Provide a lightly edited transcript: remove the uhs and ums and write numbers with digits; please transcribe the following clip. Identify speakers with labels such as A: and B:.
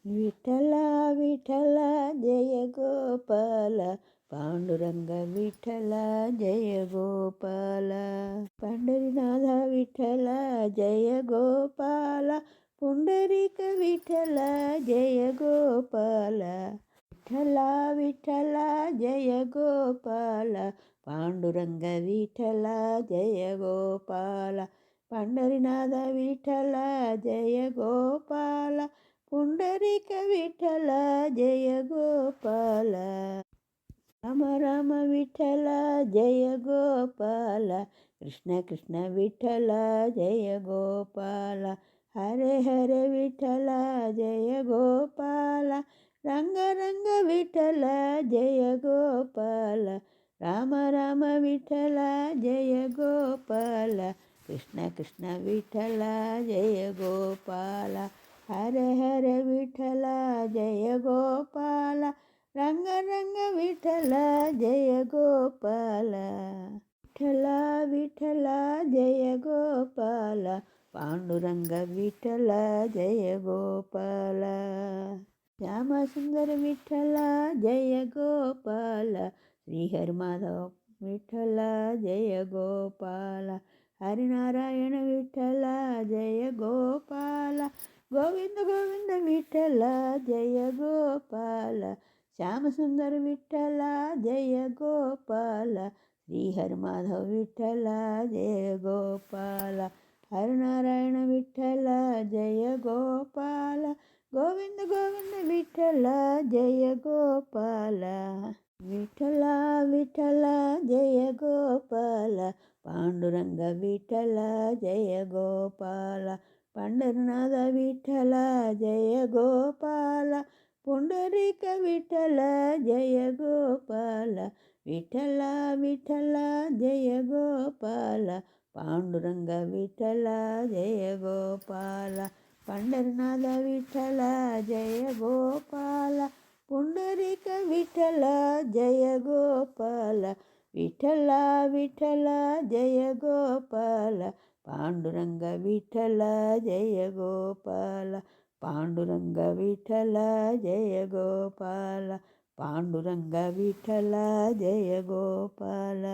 A: Vitthala Vitthala Jaya Gopala Panduranga Vitthala Jaya Gopala Pandharinath Vitthala Jaya Gopala పుండరీక Vitthala Jaya Gopala Vitthala Vitthala Jaya Gopala Panduranga Vitthala Jaya Gopala Pandharinath Vitthala Jaya Gopala పుండరీక Vitthala Jaya Gopala Rama Rama Vitthala Jaya Gopala Krishna Krishna Vitthala Jaya Gopala Hare Hare Vitthala Jaya Gopala Ranga Ranga Vitthala Jaya Gopala Rama Rama Vitthala Jaya Gopala Krishna Krishna Vitthala Jaya Gopala Hare Hare Vitthala Jaya Gopala Ranga Ranga Vitthala Jaya Gopala Vitthala Vitthala Jaya Gopala Panduranga Vitthala Jaya Gopala Shyama Sundara Vitthala Jaya Gopala Srihari Madhava Vitthala Jaya Gopala Harinarayana Vitthala Jaya Gopala Govinda Govinda Vitthala Jaya Gopala Shyamasundara Vitthala Jaya Gopala Srihari Madhava Vitthala Jaya Gopala Harinarayana Vitthala Jaya Gopala Govinda Govinda Vitthala Jaya Gopala Vitthala Vitthala Jaya Gopala Panduranga Vitthala Jaya Gopala Pandharinath Vitthala Jaya Gopala పుండరీక Vitthala Jaya Gopala Vitthala Vitthala Jaya Gopala Panduranga Vitthala Jaya Gopala Pandharinath Vitthala Jaya Gopala పుండరీక Vitthala Jaya Gopala Vitthala Vitthala Jaya Gopala Panduranga Vitthala Jaya Gopala Panduranga Vitthala Jaya Gopala Panduranga Vitthala Jaya Gopala